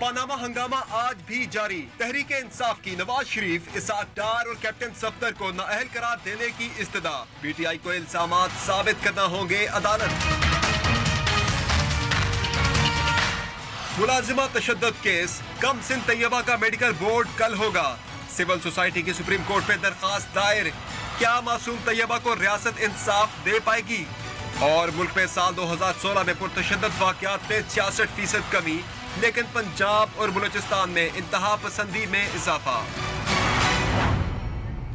Panama ہنگامہ آج بھی جاری۔ تحریک انصاف کی نواز شریف، اسحاق ڈار اور کیپٹن صفدر کو نااہل قرار دینے کی استدعا۔ پی ٹی آئی کو الزامات ثابت کرنا ہوں گے عدالت۔ ملازمہ تشدد کیس، کم سن طیبہ کا میڈیکل بورڈ کل ہوگا۔ سول سوسائٹی کی سپریم کورٹ میں درخواست دائر، کیا معصوم طیبہ کو ریاست انصاف دے پائے گی؟ اور ملک میں سال 2016 میں پرتشدد واقعات میں 66% کمی، لیکن پنجاب اور بلوچستان میں انتہا پسندی میں اضافہ۔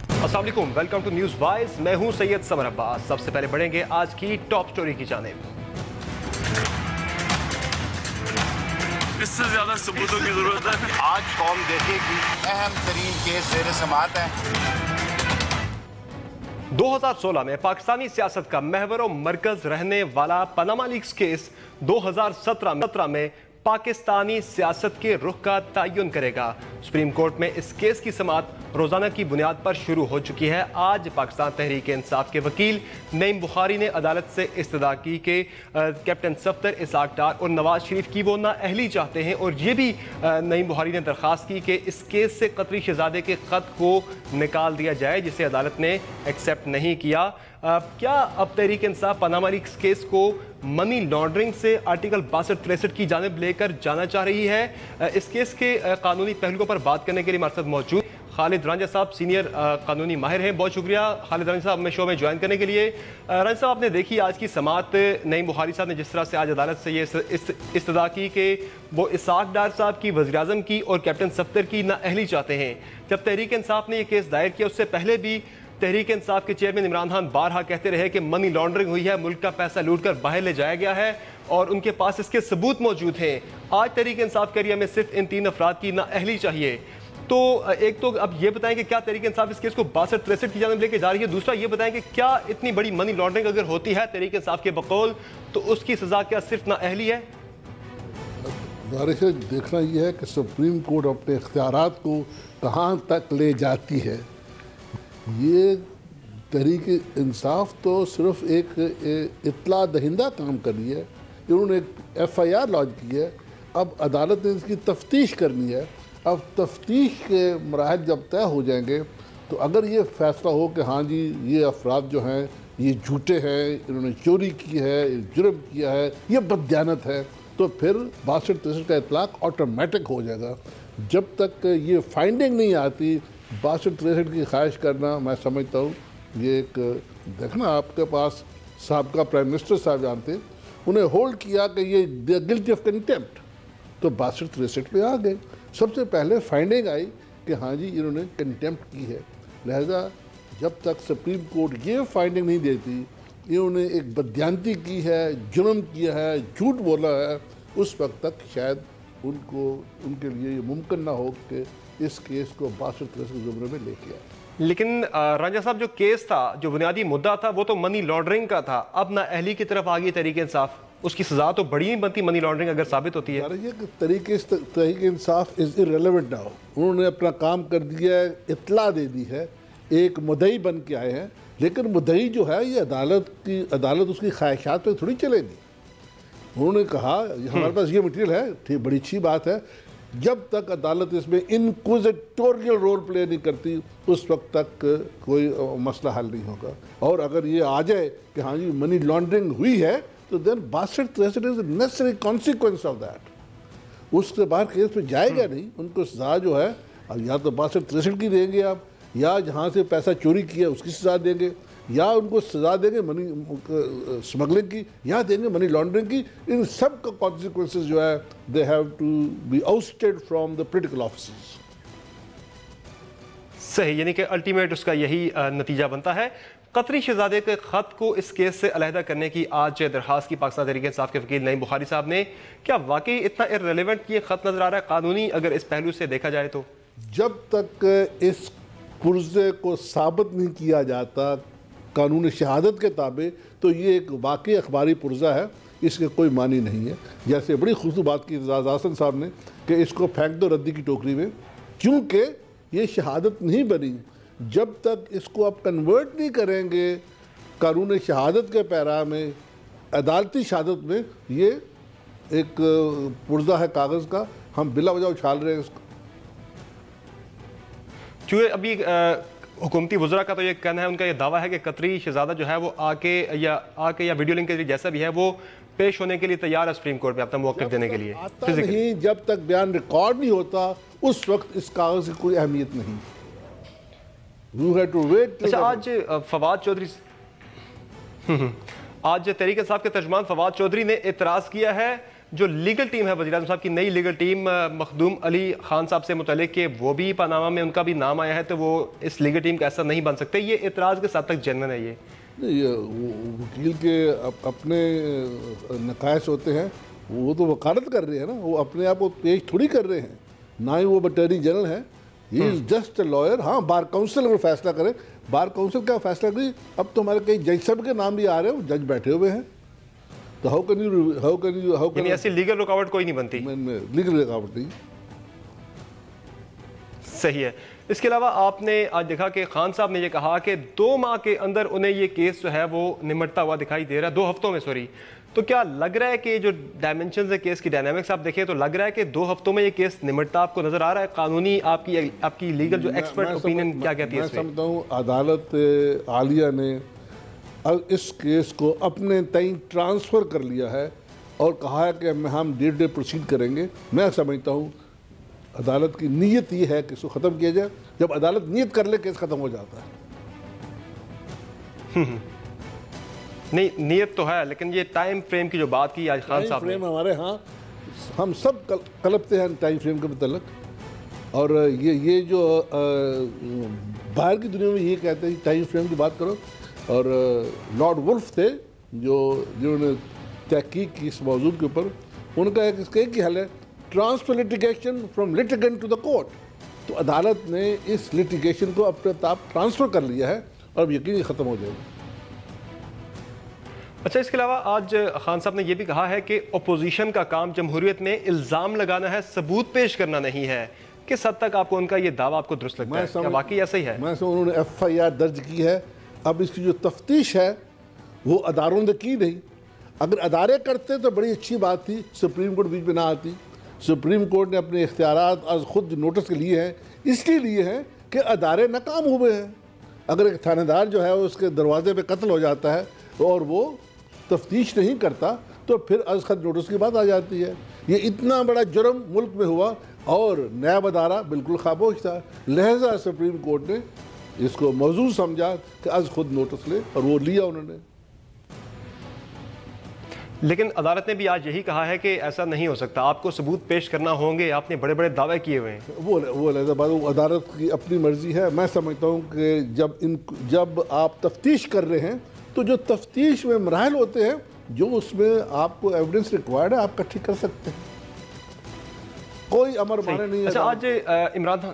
السلام علیکم، ویلکم ٹو نیوز وائز، میں ہوں سید سمر عباس۔ سب سے پہلے بڑھیں گے آج کی ٹاپ سٹوری کی جانب۔ اس سے زیادہ ثبوتوں کی ضرورت ہے۔ آج قوم دیکھے گی اہم ترین کیس زیر سماعت ہے۔ 2016 میں پاکستانی سیاست کا محور و مرکز رہنے والا پاناما لیکس کیس 2017 میں پاکستانی سیاست کے رخ کا تعین کرے گا۔ سپریم کورٹ میں اس کیس کی سماعت روزانہ کی بنیاد پر شروع ہو چکی ہے۔ آج پاکستان تحریک انصاف کے وکیل نعیم بخاری نے عدالت سے استدعا کی کہ کیپٹن صفدر، اسحاق ڈار اور نواز شریف کی وہ نااہلی چاہتے ہیں، اور یہ بھی نعیم بخاری نے درخواست کی کہ اس کیس سے قطری شہزادے کے خط کو نکال دیا جائے، جسے عدالت نے ایکسیپٹ نہیں کیا۔ کیا اب Tehreek Insaf Panama leaks case کو منی لانڈرنگ سے آرٹیکل 62-63 کی جانب لے کر جانا چاہ رہی ہے؟ اس کیس کے قانونی پہلوؤں پر بات کرنے کے لیے ہمارے ساتھ موجود خالد رانجھا صاحب، سینئر قانونی ماہر ہیں۔ بہت شکریہ خالد رانجھا صاحب ہمیں شو میں جوائن کرنے کے لیے۔ رانجھا صاحب، آپ نے دیکھی آج کی سماعت، نعیم بخاری صاحب نے جس طرح سے آج عدالت سے یہ استدعا کی کہ وہ اسحاق ڈار صاحب کی، وزیر اعظم کی اور کیپٹن صفدر کی نااہلی چاہتے ہیں۔ جب تحریک انصاف نے یہ کیس دائر کیا، اس سے پہلے بھی تحریک انصاف کے چیئرمین عمران خان بارہا کہتے رہے کہ منی لانڈرنگ ہوئی ہے، ملک کا پیسہ لوٹ کر باہر لے جایا گیا ہے اور ان کے پاس اس کے ثبوت موجود ہیں۔ آج تحریک انصاف کہہ رہی ہے ہمیں صرف ان 3 افراد کی نااہلی چاہیے۔ تو ایک تو اب یہ بتائیں کہ کیا تحریک انصاف اس کیس کو 62-63 کی جانب لے کے جا رہی ہے؟ دوسرا یہ بتائیں کہ کیا اتنی بڑی منی لانڈرنگ اگر ہوتی ہے تحریک انصاف کے بقول، تو اس کی سزا کیا صرف نااہلی ہے؟ ظاہر سے دیکھنا یہ ہے کہ سپریم کورٹ اپنے اختیارات کو کہاں تک لے جاتی ہے۔ یہ تحریک انصاف تو صرف ایک اطلاع دہندہ کام کر رہی ہے، انہوں نے ایک FIR لانچ کی ہے، اب عدالت نے اس کی تفتیش کرنی ہے۔ اب تفتیش کے مراحل جب طے ہو جائیں گے تو اگر یہ فیصلہ ہو کہ ہاں جی یہ افراد جو ہیں یہ جھوٹے ہیں، انہوں نے چوری کی ہے، جرم کیا ہے، یہ بددیانت ہے، تو پھر 62-63 کا اطلاق آٹومیٹک ہو جائے گا۔ جب تک یہ فائنڈنگ نہیں آتی، 62-63 کی خواہش کرنا میں سمجھتا ہوں یہ ایک دیکھنا آپ کے پاس سابقہ پرائم منسٹر صاحب جانتے ہیں، انہیں ہولڈ کیا کہ یہ گلٹی آف کنٹیمپٹ، تو 62-63 پہ آ گئے۔ سب سے پہلے فائنڈنگ آئی کہ ہاں جی انہوں نے کنٹیمپٹ کی ہے، لہذا جب تک سپریم کورٹ یہ فائنڈنگ نہیں دیتی انہوں نے ایک بددیانتی کی ہے، جرم کیا ہے، جھوٹ بولا ہے، اس وقت تک شاید ان کے لیے یہ ممکن نہ ہو کہ اس کیس کو 62-63 کے زمرے میں لے کے آئے۔ لیکن رانجھا صاحب، جو کیس تھا، جو بنیادی مدعا تھا، وہ تو منی لانڈرنگ کا تھا، اب نااہلی کی طرف آ گئی تحریک انصاف، اس کی سزا تو بڑی نہیں بنتی منی لانڈرنگ اگر ثابت ہوتی ہے۔ تحریک انصاف از irrelevant now، انہوں نے اپنا کام کر دیا ہے، اطلاع دے دی ہے، ایک مدعی بن کے آئے ہیں، لیکن مدعی جو ہے یہ عدالت اس کی خواہشات پہ تھوڑی چلے گی۔ انہوں نے کہا ہمارے پاس یہ مٹیریل ہے، بڑی اچھی بات ہے، جب تک عدالت اس میں انکوزیٹوریل رول پلے نہیں کرتی اس وقت تک کوئی مسئلہ حل نہیں ہوگا۔ اور اگر یہ آ جائے کہ ہاں جی منی لانڈرنگ ہوئی ہے تو دین 62-63 از نیسری کانسیکوینس آف دیٹ، اس کے بعد کیس پہ جائے گا نہیں، ان کو سزا جو ہے یا تو 62-63 کی دیں گے آپ، یا جہاں سے پیسہ چوری کیا اس کی سزا دیں گے، یا ان کو سزا دیں گے منی سمگلنگ کی، یا دیں گے منی لانڈرنگ کی۔ ان سب کا کانسیکوینسز جو ہے they have to be ousted from the political offices. صحیح، یعنی کہ الٹیمیٹ اس کا یہی نتیجہ بنتا ہے۔ قطری شہزادے کے خط کو اس کیس سے علیحدہ کرنے کی آج درخواست کی پاکستان تحریک انصاف کے وکیل نعیم بخاری صاحب نے۔ کیا واقعی اتنا irrelevant یہ خط نظر آ رہا ہے قانونی اگر اس پہلو سے دیکھا جائے تو؟ جب تک اس پرزے کو ثابت نہیں کیا جاتا قانون شہادت کے تابع تو یہ ایک واقعی اخباری پرزہ ہے، اس کے کوئی معنی نہیں ہے۔ جیسے بڑی خوبصورت بات کی اعزاز حسن صاحب نے کہ اس کو پھینک دو ردی کی ٹوکری میں، کیونکہ یہ شہادت نہیں بنی۔ جب تک اس کو آپ کنورٹ نہیں کریں گے قانون شہادت کے پیرا میں، عدالتی شہادت میں، یہ ایک پرزہ ہے کاغذ کا، ہم بلا وجہ اچھال رہے ہیں اس کو. چونکہ ابھی حکومتی وزراء کا تو یہ کہنا ہے، ان کا یہ دعویٰ ہے کہ قطری شہزادہ جو ہے وہ آ کے یا ویڈیو لنک کے ذریعے جیسا بھی ہے وہ پیش ہونے کے لیے تیار ہے سپریم کورٹ میں اپنا موقف دینے کے لیے. آتا نہیں، جب تک بیان ریکارڈ نہیں ہوتا اس وقت اس کاغذ کی کوئی اہمیت نہیں. اچھا، آج فواد چودھری آج تحریک انصاف کے ترجمان فواد چودھری نے اعتراض کیا ہے جو لیگل ٹیم ہے وزیراعظم صاحب کی نئی لیگل ٹیم مخدوم علی خان صاحب سے متعلق کہ وہ بھی پاناما میں ان کا بھی نام آیا ہے تو وہ اس لیگل ٹیم کا ایسا نہیں بن سکتے. یہ اعتراض کے ساتھ تک جنن ہے. یہ وکیل کے اپنے نقائص ہوتے ہیں، وہ تو وکالت کر رہے ہیں نا، وہ اپنے آپ کو پیش تھوڑی کر رہے ہیں. نہ ہی وہ اٹارنی جنرل ہیں، ہی از جسٹ اے لائر. ہاں، بار کونسل اگر فیصلہ کرے، بار کونسل کیا فیصلہ کرے. اب تو ہمارے کئی جج صاحب کے نام بھی آ رہے ہیں، وہ جج بیٹھے ہوئے ہیں. تو ہاؤ کین یو ایسی لیگل رکاوٹ کوئی نہیں بنتی. لیگل رکاوٹ نہیں. صحیح ہے. اس کے علاوہ آپ نے آج دیکھا کہ خان صاحب نے یہ کہا کہ 2 ماہ کے اندر انہیں یہ کیس جو ہے وہ نمٹتا ہوا دکھائی دے رہا ہے، 2 ہفتوں میں. تو کیا لگ رہا ہے کہ جو ڈائمنشنز ہے کیس کی ڈائنامکس آپ دیکھیں تو لگ رہا ہے کہ 2 ہفتوں میں یہ کیس نمٹتا آپ کو نظر آ رہا ہے؟ قانونی آپ کی لیگل جو ایکسپرٹ اوپینین کیا کہتی ہے اس میں؟ میں سمجھتا ہوں عدالت عالیہ نے اس کیس کو اپنے تئیں ٹرانسفر کر لیا ہے اور کہا ہے کہ ہم ڈے پروسیڈ کریں گے. میں سمجھتا ہوں عدالت کی نیت یہ ہے کہ اس کو ختم کیا جائے. جب عدالت نیت کر لے کیس ختم ہو جاتا ہے. نہیں، نیت تو ہے، لیکن یہ ٹائم فریم کی جو بات کی آج خان صاحب نے، ٹائم فریم ہمارے ہاں ہم سب کلپتے ہیں ٹائم فریم کے متعلق. اور یہ جو باہر کی دنیا میں یہ کہتے ہیں ٹائم فریم کی بات کرو. اور لارڈ ولف تھے جنہوں نے تحقیق کی اس موضوع کے اوپر. ان کا ایک ہی حل ہے، transfer litigation from litigant to the court. تو عدالت نے اس لٹیگیشن کو اپنے آپ ٹرانسفر کر لیا ہے اور اب یقینی ختم ہو جائے گا. اچھا، اس کے علاوہ آج خان صاحب نے یہ بھی کہا ہے کہ اپوزیشن کا کام جمہوریت میں الزام لگانا ہے، ثبوت پیش کرنا نہیں ہے. کس حد تک آپ کو ان کا یہ دعویٰ آپ کو درست لگتا ہے؟ کیا واقعی ایسا ہی ہے؟ میں سمجھتا ہوں انہوں نے FIR درج کی ہے. اب اس کی جو تفتیش ہے وہ اداروں نے کی نہیں. اگر ادارے کرتے تو بڑی اچھی بات تھی، سپریم کورٹ بیچ میں نہ آتی. سپریم کورٹ نے اپنے اختیارات از خود نوٹس کے لیے ہیں، اس لیے ہیں کہ ادارے ناکام ہوئے ہیں. اگر ایک تھانے دار جو ہے اس کے دروازے پہ قتل ہو جاتا ہے اور وہ تفتیش نہیں کرتا تو پھر از خود نوٹس کی بات آ جاتی ہے. یہ اتنا بڑا جرم ملک میں ہوا اور نیب ادارہ بالکل خاموش تھا. لہذا سپریم کورٹ نے اس کو موضوع سمجھا کہ از خود نوٹس لے، اور وہ لیا انہوں نے. لیکن عدالت نے بھی آج یہی کہا ہے کہ ایسا نہیں ہو سکتا، آپ کو ثبوت پیش کرنا ہوں گے، آپ نے بڑے بڑے دعوے کیے ہوئے ہیں. وہ لہذا بات عدالت کی اپنی مرضی ہے. میں سمجھتا ہوں کہ جب آپ تفتیش کر رہے ہیں تو جو تفتیش میں مراحل ہوتے ہیں، جو اس میں آپ کو ایویڈنس ریکوائرڈ ہے، آپ اکٹھی کر سکتے ہیں. کوئی امر مانے نہیں ہے. اچھا،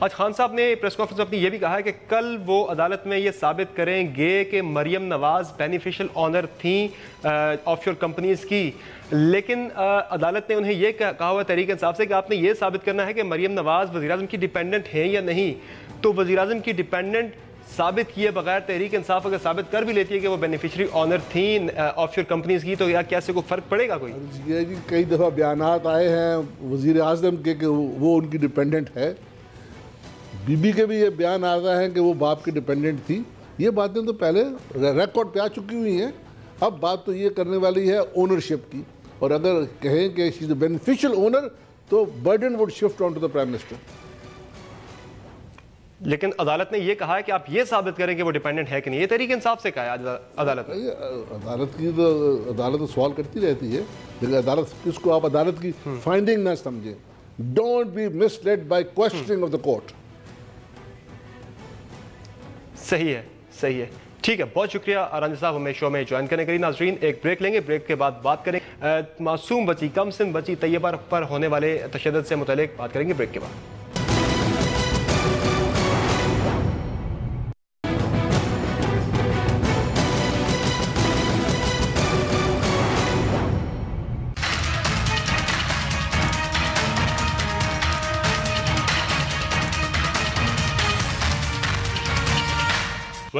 آج خان صاحب نے پریس کانفرنس میں اپنی یہ بھی کہا ہے کہ کل وہ عدالت میں یہ ثابت کریں گے کہ مریم نواز بینیفیشل آنر تھیں آف شور کمپنیز کی. لیکن عدالت نے انہیں یہ کہا ہوا تحریک انصاف سے کہ آپ نے یہ ثابت کرنا ہے کہ مریم نواز وزیراعظم کی ڈیپینڈنٹ ہیں یا نہیں. تو وزیراعظم کی ڈیپینڈنٹ ثابت کیے بغیر تحریک انصاف اگر ثابت کر بھی لیتی ہے کہ وہ بینیفیشری آنر تھیں آف شور کمپنیز کی، تو کیا سے کوئی فرق پڑے گا کوئی؟ یہ کئی دفعہ بیانات آئے ہیں وزیر اعظم کے کہ وہ ان کی ڈیپینڈنٹ ہے. بی بی کے بھی یہ بیان آتا ہے کہ وہ باپ کی ڈیپینڈنٹ تھی. یہ باتیں تو پہلے ریکارڈ پہ آ چکی ہوئی ہیں. اب بات تو یہ کرنے والی ہے اونرشپ کی. اور اگر کہیں کہ she is a beneficial owner تو burden would shift on to the prime minister. لیکن عدالت نے یہ کہا ہے کہ آپ یہ ثابت کریں کہ وہ ڈیپینڈنٹ ہے کہ نہیں. یہ تحریک انصاف سے کہا ہے عدالت نے. عدالت تو سوال کرتی رہتی ہے، لیکن عدالت اس کو آپ عدالت کی فائنڈنگ نہ سمجھیں. Don't be misled by questioning of the court. صحیح ہے. ٹھیک ہے، بہت شکریہ رانجھا صاحب ہمیں شو میں جوائن کرنے کے لیے. ناظرین، ایک بریک لیں گے، بریک کے بعد بات کریں معصوم بچی، کم سن بچی طیبہ پر ہونے والے تشدد سے متعلق بات کریں گے بریک کے بعد.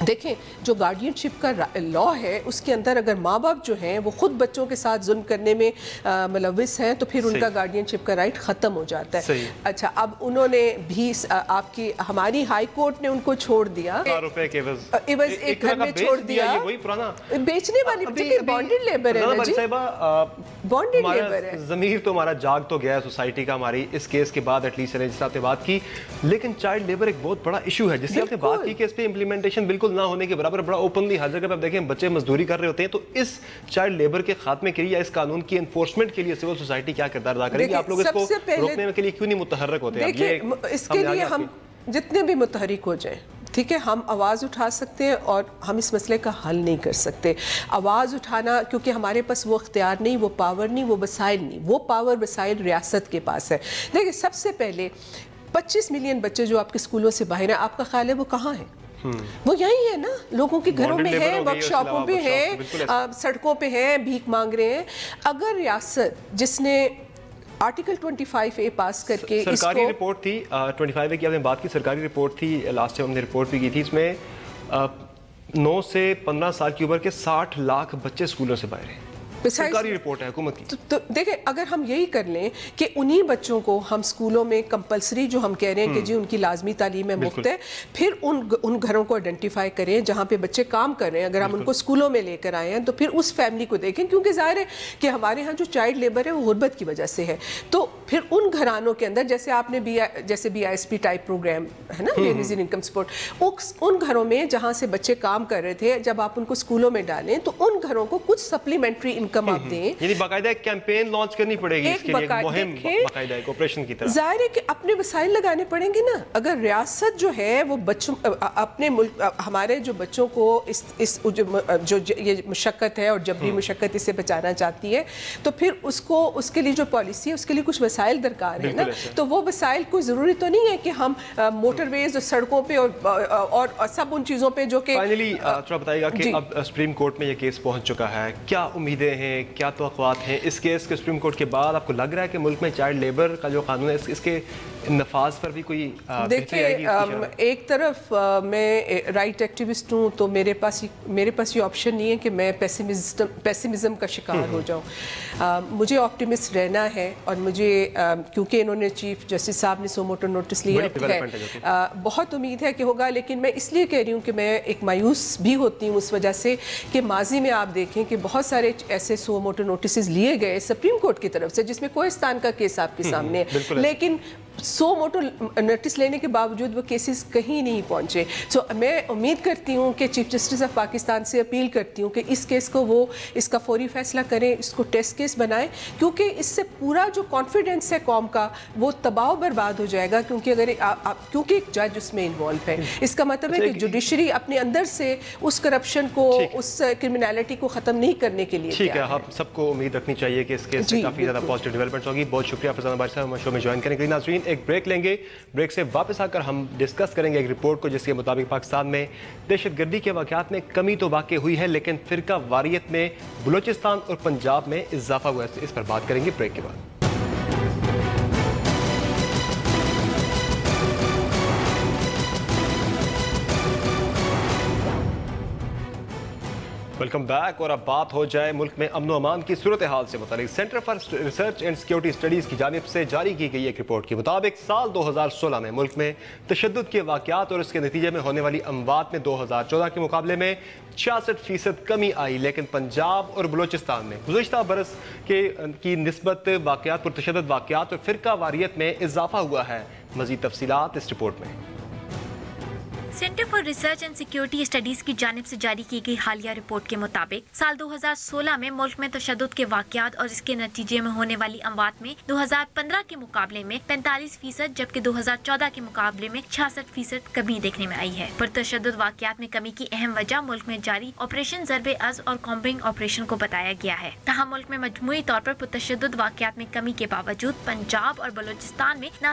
دیکھیں جو گارڈینشپ کا لا ہے اس کے اندر اگر ماں باپ جو ہیں وہ خود بچوں کے ساتھ ظلم کرنے میں ملوث ہیں تو پھر ان کا گارڈینشپ کا رائٹ ختم ہو جاتا ہے. اچھا اب انہوں نے بھی آپ کی ہماری ہائی کورٹ نے ان کو چھوڑ دیا عوض ایک گھر میں چھوڑ دیا. بیچنے والی بانڈڈ لیبر ہے جی, بانڈڈ لیبر ہے. ضمیر تو ہمارا جاگ تو گیا ہے سوسائٹی کا ہماری اس کیس کے بعد ایٹ لیسٹ جس آپ نے بات کی, لیکن چائلڈ لیبر ایک بہت بڑا ایشو ہے جس سے آپ نے بات کی کہ اس پہ امپلیمنٹیشن بالکل نہ ہونے کے برابر بڑا اوپنلی ہر جگہ پہ آپ دیکھیں بچے مزدوری کر رہے ہوتے ہیں. تو اس چائلڈ لیبر کے خاتمے کے لیے یا اس قانون کی انفورسمنٹ کے لیے سول سوسائٹی کیا کردار ادا کرے گی؟ آپ لوگ اس کو روکنے کے لیے کیوں نہیں متحرک ہوتے ہیں؟ دیکھیں اس کے لیے ہم جتنے بھی متحرک ہو جائیں, ٹھیک ہے, ہم آواز اٹھا سکتے ہیں اور ہم اس مسئلے کا حل نہیں کر سکتے. آواز اٹھانا کیونکہ ہمارے پاس وہ اختیار نہیں, وہ پاور نہیں, وہ وسائل نہیں. وہ پاور وسائل ریاست کے پاس ہے. دیکھیں سب سے پہلے 25 ملین بچے جو آپ کے اسکولوں سے باہر ہیں, آپ کا خیال ہے وہ کہاں ہیں؟ وہ یہی ہے نا, لوگوں کے گھروں میں ہیں, ورک شاپوں پہ ہیں, سڑکوں پہ ہیں, بھیک مانگ رہے ہیں. اگر ریاست جس نے آرٹیکل 25A پاس کر کے سرکاری رپورٹ تھی 25A کی آپ نے بات کی, سرکاری رپورٹ تھی, لاسٹ ٹائم ہم نے رپورٹ بھی کی تھی, اس میں 9 سے 15 سال کی عمر کے 60 لاکھ بچے اسکولوں سے باہر ہیں. سرکاری رپورٹ ہے حکومت کی. تو دیکھیں اگر ہم یہی کر لیں کہ انہی بچوں کو ہم اسکولوں میں کمپلسری جو ہم کہہ رہے ہیں کہ جی ان کی لازمی تعلیم ہے, مفت ہے, پھر ان گھروں کو آئیڈینٹیفائی کریں جہاں پہ بچے کام کر رہے ہیں. اگر ہم ان کو اسکولوں میں لے کر آئے ہیں تو پھر اس فیملی کو دیکھیں, کیونکہ ظاہر ہے کہ ہمارے ہاں جو چائلڈ لیبر ہے وہ غربت کی وجہ سے ہے. تو پھر ان گھرانوں کے اندر جیسے آپ نے جیسے BISP ٹائپ پروگرام ہے نا, بیویز انکم سپورٹ, ان گھروں میں جہاں سے بچے کام کر رہے تھے, جب آپ ان کو اسکولوں میں ڈالیں تو ان گھروں کو کچھ سپلیمنٹری انکم آپ دیں. باقاعدہ ایک کیمپین لانچ کرنی پڑے گی اس کے لیے, مہم باقاعدہ ایک آپریشن کی طرح. ظاہر ہے کہ اپنے وسائل لگانے پڑیں گے نا. اگر ریاست جو ہے وہ بچوں اپنے ملک ہمارے جو بچوں کو اس جو یہ مشقت ہے اور جبری مشقت اس سے بچانا چاہتی ہے, تو پھر اس کے لیے جو پالیسی ہے اس کے لیے کچھ وسائل درکار ہے نا. تو وہ وسائل کو ضروری تو نہیں ہے کہ ہم موٹر ویز اور سڑکوں پہ اور سب ان چیزوں پہ جو کہ فائنلی تھوڑا بتائیے گا کہ اب سپریم کورٹ میں یہ کیس پہنچ چکا ہے, کیا امیدیں ہیں, کیا توقعات ہیں اس کیس کے سپریم کورٹ کے بعد؟ آپ کو لگ رہا ہے کہ ملک میں چائلڈ لیبر کا جو قانون ہے اس کے نفاذ پر بھی کوئی بہتری آئے گی؟ ایک طرف میں رائٹ ایکٹیوسٹ ہوں تو میرے پاس یہ آپشن نہیں ہے کہ میں پیسیمزم کا شکار ہو جاؤں. مجھے آپٹیمسٹ رہنا ہے, اور مجھے کیونکہ انہوں نے چیف جسٹس صاحب نے سو موٹو نوٹس لیا ہے, بہت امید ہے کہ ہوگا. لیکن میں اس لیے کہہ رہی ہوں کہ میں ایک مایوس بھی ہوتی ہوں اس وجہ سے کہ ماضی میں آپ دیکھیں کہ بہت سارے ایسے سو موٹو نوٹسز لیے گئے سپریم کورٹ کی طرف سے جس میں کوہستان کا کیس آپ کے سامنے ہے, لیکن 100 موٹو نوٹس لینے کے باوجود وہ کیسز کہیں نہیں پہنچے. سو میں امید کرتی ہوں کہ چیف جسٹس آف پاکستان سے اپیل کرتی ہوں کہ اس کیس کو وہ اس کا فوری فیصلہ کریں, اس کو ٹیسٹ کیس بنائیں, کیونکہ اس سے پورا جو کانفیڈنس ہے قوم کا وہ تباہ و برباد ہو جائے گا. کیونکہ ایک جج اس میں انوالو ہے. اس کا مطلب ہے کہ جوڈیشری اپنے اندر سے اس کرپشن کو, اس کرمنالٹی کو ختم نہیں کرنے کے لیے. ٹھیک ہے, ہم سب کو امید رکھنی چاہیے کہ اس کیس سے کافی زیادہ پازیٹیو ڈیولپمنٹس ہوگی. بہت شکریہ فیضان باری صاحب, ہم شو میں جوائن کرنے کے لیے. ناظرین ایک بریک لیں گے, بریک سے واپس آ کر ہم ڈسکس کریں گے ایک رپورٹ کو جس کے مطابق پاکستان میں دہشت گردی کے واقعات میں کمی تو واقع ہوئی ہے, لیکن فرقہ واریت میں بلوچستان اور پنجاب میں اضافہ ہوا ہے. اس پر بات کریں گے بریک کے بعد. Welcome back. اور اب بات ہو جائے ملک میں امن و امان کی صورتحال سے متعلق. Centre for research and security studies کی جانب سے جاری کی گئی ایک رپورٹ کے مطابق سال 2016 میں ملک میں تشدد کے واقعات اور اس کے نتیجے میں ہونے والی اموات میں 2014 کے مقابلے میں 66% کمی آئی, لیکن پنجاب اور بلوچستان میں گزشتہ برس کی نسبت واقعات پر تشدد واقعات اور فرقہ واریت میں اضافہ ہوا ہے. مزید تفصیلات اس رپورٹ میں. Centre for research and security studies کی جانب سے جاری کی گئی حالیہ رپورٹ کے مطابق سال 2016 میں ملک میں تشدد کے واقعات اور اس کے نتیجے میں ہونے والی اموات میں 2015 کے مقابلے میں 45%, جبکہ 2014 کے مقابلے میں 66% کمی دیکھنے میں آئی ہے. پر تشدد واقعات میں کمی کی اہم وجہ ملک میں جاری آپریشن ضرب از اور کامبنگ آپریشن کو بتایا گیا ہے. تاہم ملک میں مجموعی طور پر پرتشدد واقعات میں کمی کے باوجود پنجاب اور بلوچستان میں نہ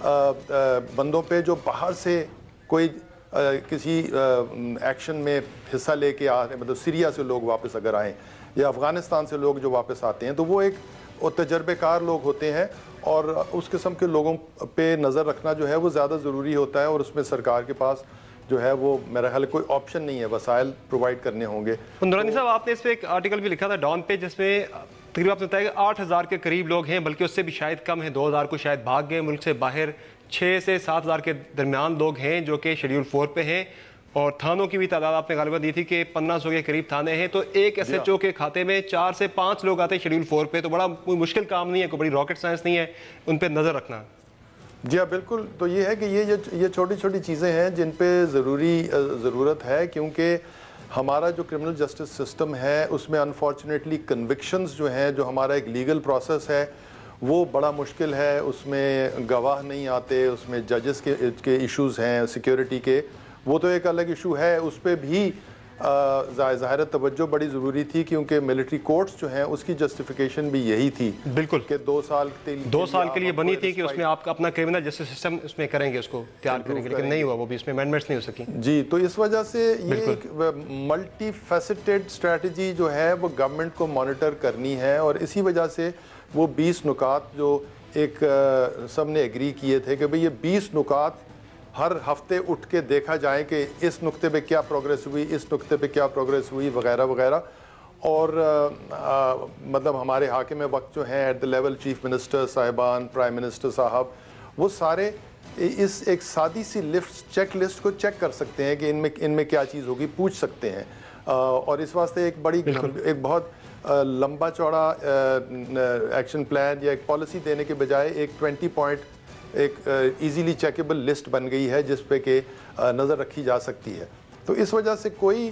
بندوں پہ جو باہر سے کوئی کسی ایکشن میں حصہ لے کے آ رہے، مطلب سیریا سے لوگ واپس اگر آئیں یا افغانستان سے لوگ جو واپس آتے ہیں، تو وہ ایک تجربے کار لوگ ہوتے ہیں، اور اس قسم کے لوگوں پہ نظر رکھنا جو ہے وہ زیادہ ضروری ہوتا ہے، اور اس میں سرکار کے پاس جو ہے وہ میرا خیال کوئی آپشن نہیں ہے، وسائل پرووائڈ کرنے ہوں گے۔ نورانی صاحب، آپ نے اس پہ ایک آرٹیکل بھی لکھا تھا ڈان پہ، جس میں تقریباً آپ نے بتایا کہ 8,000 کے قریب لوگ ہیں، بلکہ اس سے بھی شاید کم ہیں، 2,000 کو شاید بھاگ گئے ملک سے باہر، 6 سے 7,000 کے درمیان لوگ ہیں جو کہ شیڈیول 4 پہ ہیں، اور تھانوں کی بھی تعداد آپ نے غالباً دی تھی کہ 1500 کے قریب تھانے ہیں، تو ایک ایس ایچ او کے کھاتے میں 4 سے 5 لوگ آتے ہیں شیڈیول 4 پہ، تو بڑا کوئی مشکل کام نہیں ہے، کوئی بڑی راکٹ سائنس نہیں ہے ان پہ نظر رکھنا۔ جی ہاں بالکل، تو یہ ہے کہ یہ چھوٹی چھوٹی چیزیں ہیں جن پہ ضرورت ہے، کیونکہ ہمارا جو کرمنل جسٹس سسٹم ہے اس میں انفارچونیٹلی کنوکشنز جو ہیں، جو ہمارا ایک لیگل پروسیس ہے وہ بڑا مشکل ہے، اس میں گواہ نہیں آتے، اس میں ججز کے ایشوز ہیں سیکیورٹی کے، وہ تو ایک الگ ایشو ہے، اس پہ بھی ظاہر توجہ بڑی ضروری تھی، کیونکہ ملٹری کورٹس جو ہیں اس کی جسٹیفیکیشن بھی یہی تھی بالکل کہ 2 سال کے لیے بنی تھی کہ اس میں آپ کا اپنا کرمنل جسٹس سسٹم اس میں کریں گے، اس کو تیار کریں گے، لیکن نہیں ہوا، وہ بھی اس میں امینڈمنٹس نہیں ہو سکی۔ جی، تو اس وجہ سے یہ ایک ملٹی فیسٹڈ اسٹریٹجی جو ہے وہ گورنمنٹ کو مانیٹر کرنی ہے، اور اسی وجہ سے وہ 20 نکات جو ایک سب نے ایگری کیے تھے کہ بھئی یہ 20 نکات ہر ہفتے اٹھ کے دیکھا جائے کہ اس نقطے پہ کیا پروگریس ہوئی، اس نقطے پہ کیا پروگریس ہوئی، وغیرہ وغیرہ، اور مطلب ہمارے حاکم وقت جو ہیں at the level chief minister صاحبان، پرائم منسٹر صاحب، وہ سارے اس ایک سادی سی چیک لسٹ کو چیک کر سکتے ہیں کہ ان میں کیا چیز ہوگی، پوچھ سکتے ہیں، اور اس واسطے ایک بہت لمبا چوڑا ایکشن پلان یا ایک پالیسی دینے کے بجائے ایک 20 پوائنٹ ایک ایزیلی چیکیبل لسٹ بن گئی ہے جس پہ کہ نظر رکھی جا سکتی ہے۔ تو اس وجہ سے کوئی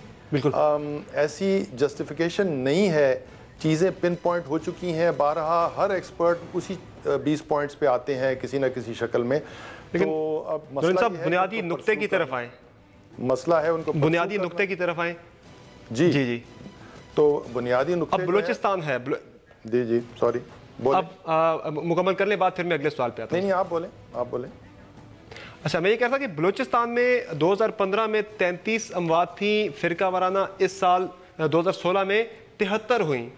ایسی جسٹیفیکیشن نہیں ہے، چیزیں پن پوائنٹ ہو چکی ہیں، بارہا ہر ایکسپرٹ اسی 20 پوائنٹس پہ آتے ہیں کسی نہ کسی شکل میں۔ تو اب مسئلہ بنیادی نقطے کی طرف آئیں، مسئلہ ہے ان کو بنیادی نقطے کی طرف آئیں۔ جی جی جی، تو بنیادی نقطے اب بلوچستان ہے، جی سوری، اب مکمل کر لیں بات، پھر میں اگلے سوال پہ آتا ہوں۔ نہیں آپ بولیں۔ اچھا، میں یہ کہہ رہا تھا کہ بلوچستان میں 2015 میں 33 اموات تھیں فرقہ وارانہ، اس سال 2016 میں 73 ہوئیں۔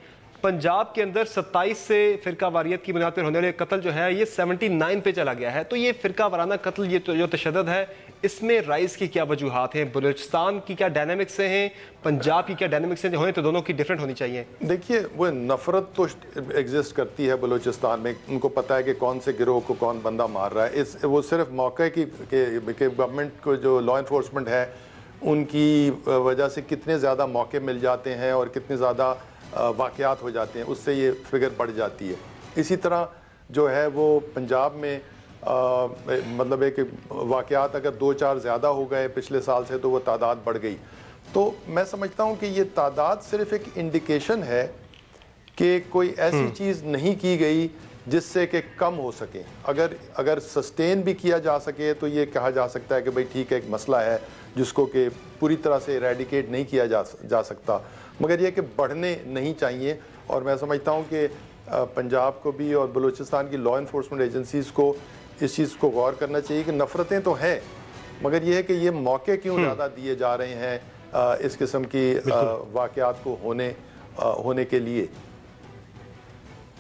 پنجاب کے اندر 27 سے فرقہ واریت کی بنیاد پر ہونے والے قتل جو ہے یہ 79 پہ چلا گیا ہے۔ تو یہ فرقہ وارانہ قتل، یہ جو تشدد ہے، اس میں رائز کی کیا وجوہات ہیں؟ بلوچستان کی کیا ڈائنامکس سے ہیں، پنجاب کی کیا ڈائنامکس ہیں، جو ہیں تو دونوں کی ڈیفرنٹ ہونی چاہیے؟ دیکھیے، وہ نفرت تو ایگزسٹ کرتی ہے بلوچستان میں، ان کو پتہ ہے کہ کون سے گروہ کو کون بندہ مار رہا ہے، وہ صرف موقع کی کہ گورنمنٹ کو جو لا انفورسمنٹ ہے ان کی وجہ سے کتنے زیادہ موقع مل جاتے ہیں اور کتنے زیادہ واقعات ہو جاتے ہیں، اس سے یہ فگر بڑھ جاتی ہے۔ اسی طرح جو ہے وہ پنجاب میں مطلب ہے کہ واقعات اگر 2-4 زیادہ ہو گئے پچھلے سال سے تو وہ تعداد بڑھ گئی۔ تو میں سمجھتا ہوں کہ یہ تعداد صرف ایک انڈیکیشن ہے کہ کوئی ایسی چیز نہیں کی گئی جس سے کہ کم ہو سکے۔ اگر سسٹین بھی کیا جا سکے تو یہ کہا جا سکتا ہے کہ بھئی ٹھیک ہے، ایک مسئلہ ہے جس کو کہ پوری طرح سے ایریڈیکیٹ نہیں کیا جا سکتا، مگر یہ کہ بڑھنے نہیں چاہیے۔ اور میں سمجھتا ہوں کہ پنجاب کو بھی اور بلوچستان کی لا انفورسمنٹ ایجنسیز کو اس چیز کو غور کرنا چاہیے کہ نفرتیں تو ہیں، مگر یہ ہے کہ یہ موقع کیوں زیادہ دیے جا رہے ہیں اس قسم کی واقعات کو ہونے کے لیے۔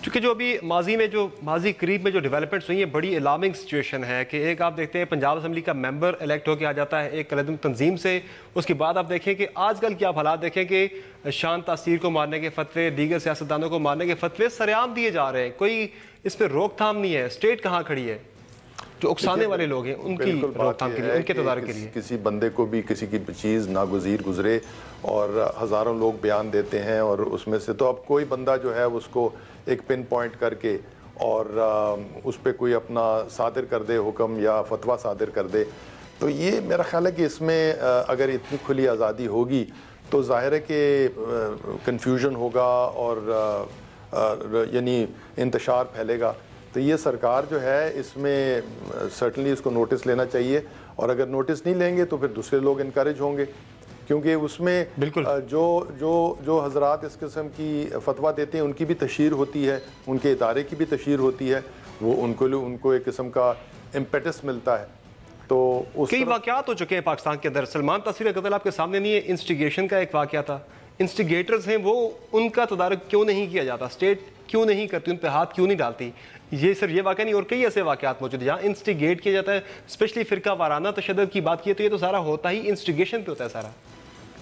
چونکہ جو ابھی ماضی قریب میں جو ڈیولپمنٹس ہوئی ہیں، بڑی الارمنگ سچویشن ہے کہ ایک آپ دیکھتے ہیں پنجاب اسمبلی کا ممبر الیکٹ ہو کے آ جاتا ہے ایک قلعہ تنظیم سے، اس کے بعد آپ دیکھیں کہ آج کل کیا حالات دیکھیں کہ شان تاثیر کو مارنے کے فتوے، دیگر سیاستدانوں کو مارنے کے فتوے سرعام دیے جا رہے ہیں، کوئی اس پہ روک تھام نہیں ہے۔ اسٹیٹ کہاں کھڑی ہے؟ جو اکسانے والے لوگ ہیں ان کی روک تھام کے لیے، ان کے تدارک کے لیے کسی بندے کو بھی کسی کی چیز ناگزیر گزرے اور ہزاروں لوگ بیان دیتے ہیں، اور اس میں سے تو اب کوئی بندہ جو ہے اس کو ایک پن پوائنٹ کر کے اور اس پہ کوئی اپنا صادر کر دے حکم یا فتویٰ صادر کر دے، تو یہ میرا خیال ہے کہ اس میں اگر اتنی کھلی آزادی ہوگی تو ظاہر ہے کہ کنفیوژن ہوگا اور یعنی انتشار پھیلے گا۔ تو یہ سرکار جو ہے اس میں سرٹنلی اس کو نوٹس لینا چاہیے، اور اگر نوٹس نہیں لیں گے تو پھر دوسرے لوگ انکریج ہوں گے، کیونکہ اس میں جو حضرات اس قسم کی فتویٰ دیتے ہیں ان کی بھی تشہیر ہوتی ہے، ان کے ادارے کی بھی تشہیر ہوتی ہے، وہ ان کو ایک قسم کا امپیٹس ملتا ہے. تو اس کئی واقعات ہو چکے ہیں پاکستان کے اندر. سلمان تصویر قتل آپ کے سامنے نہیں ہے, انسٹیگیشن کا ایک واقعہ تھا. انسٹیگیٹرز ہیں وہ, ان کا تدارک کیوں نہیں کیا جاتا؟ اسٹیٹ کیوں نہیں کرتی, ان پہ ہاتھ کیوں نہیں ڈالتی؟ یہ صرف یہ واقعہ نہیں, اور کئی ایسے واقعات موجود ہیں جہاں انسٹیگیٹ کیا جاتا ہے. اسپیشلی فرقہ وارانہ تشدد کی بات کی تو یہ تو سارا ہوتا ہی انسٹیگیشن پہ ہوتا ہے سارا.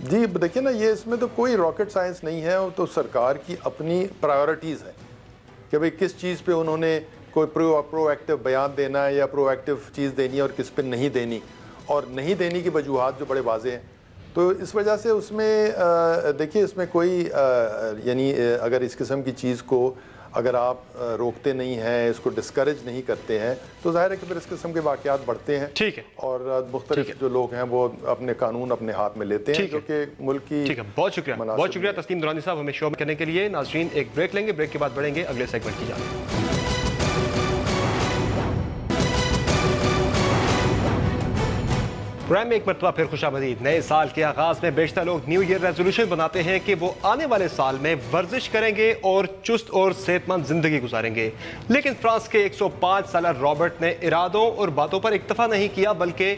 جی دیکھیں نا, یہ اس میں تو کوئی راکٹ سائنس نہیں ہے, تو سرکار کی اپنی پرائیورٹیز ہیں کہ بھئی کس چیز پہ انہوں نے کوئی پرو ایکٹیو بیان دینا ہے یا پرو ایکٹیو چیز دینی ہے اور کس پہ نہیں دینی, اور نہیں دینی کی وجوہات جو بڑے واضح ہیں. تو اس وجہ سے اس میں دیکھیے اس میں کوئی یعنی اگر اس قسم کی چیز کو اگر آپ روکتے نہیں ہیں, اس کو ڈسکریج نہیں کرتے ہیں, تو ظاہر ہے کہ پھر اس قسم کے واقعات بڑھتے ہیں. ٹھیک ہے. اور مختلف جو لوگ ہیں وہ اپنے قانون اپنے ہاتھ میں لیتے ہیں, جو کہ ملک کی. ٹھیک ہے, بہت شکریہ, بہت شکریہ تسنیم درانی صاحب ہمیں شو کرنے کے لیے. ناظرین ایک بریک لیں گے, بریک کے بعد بڑھیں گے اگلے سیگمنٹ کی جانب. پروگرام میں ایک مرتبہ پھر خوش آمدید. نئے سال کے آغاز میں بیشتر لوگ نیو ایئر ریزولوشن بناتے ہیں کہ وہ آنے والے سال میں ورزش کریں گے اور چست اور صحت مند زندگی گزاریں گے. لیکن فرانس کے 105 سالہ رابرٹ نے ارادوں اور باتوں پر اکتفا نہیں کیا, بلکہ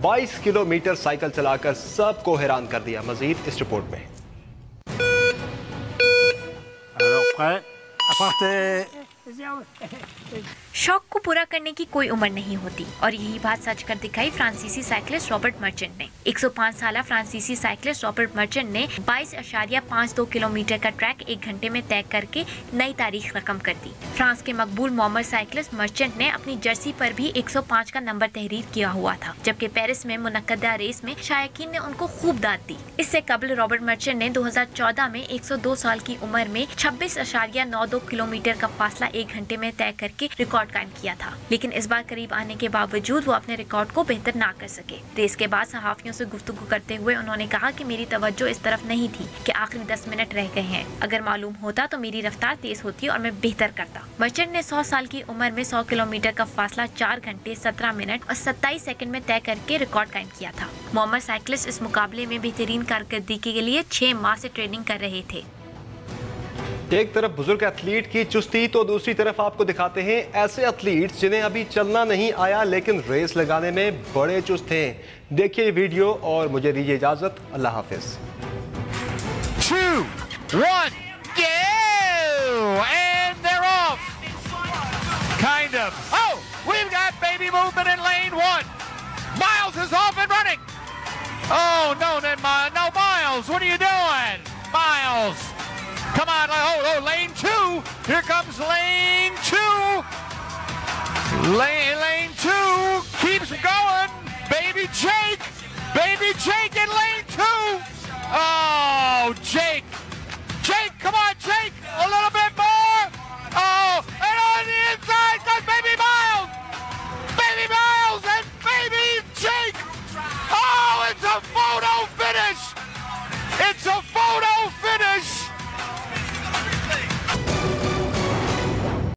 22 کلومیٹر سائیکل چلا کر سب کو حیران کر دیا. مزید اس رپورٹ میں. شوق کو پورا کرنے کی کوئی عمر نہیں ہوتی, اور یہی بات سچ کر دکھائی فرانسیسی سائیکلسٹ رابرٹ مرچنٹ نے. 105 سالہ فرانسیسی سائیکلسٹ رابرٹ مرچنٹ نے 22.52 کلومیٹر کا ٹریک 1 گھنٹے میں طے کر کے نئی تاریخ رقم کر دی. فرانس کے مقبول معمر سائیکلسٹ مرچنٹ نے اپنی جرسی پر بھی 105 کا نمبر تحریر کیا ہوا تھا, جبکہ پیرس میں منعقدہ ریس میں شائقین نے ان کو خوب داد دی. اس سے قبل رابرٹ مرچنٹ نے 2014 میں 102 سال کی عمر میں 26.92 کلومیٹر کا فاصلہ 1 گھنٹے میں طے کر کے ریکارڈ قائم کیا تھا, لیکن اس بار قریب آنے کے باوجود وہ اپنے ریکارڈ کو بہتر نہ کر سکے. ریس کے بعد صحافیوں سے گفتگو کرتے ہوئے انہوں نے کہا کہ میری توجہ اس طرف نہیں تھی کہ آخری 10 منٹ رہ گئے ہیں. اگر معلوم ہوتا تو میری رفتار تیز ہوتی اور میں بہتر کرتا. مرچنٹ نے 100 سال کی عمر میں 100 کلومیٹر کا فاصلہ 4 گھنٹے 17 منٹ اور 27 سیکنڈ میں طے کر کے ریکارڈ قائم کیا تھا. معمر سائیکلسٹ اس مقابلے میں بہترین کارکردگی کے لیے 6 ماہ سے ٹریننگ کر رہے تھے. ایک طرف بزرگ ایتھلیٹ کی چستی تو دوسری طرف آپ کو دکھاتے ہیں ایسے ایتھلیٹس جنہیں ابھی چلنا نہیں آیا لیکن ریس لگانے میں بڑے چست ہیں. دیکھیے یہ ویڈیو اور مجھے دیجیے اجازت. اللہ حافظ. 2, 1, go! And they're off! Kind of. Oh, we've got baby movement in lane 1. Miles is off and running. Oh, no, Miles, what are you doing? Miles. Come on, lane 2. Here comes lane 2. Lane 2 keeps going. Baby Jake in lane 2. Oh, Jake.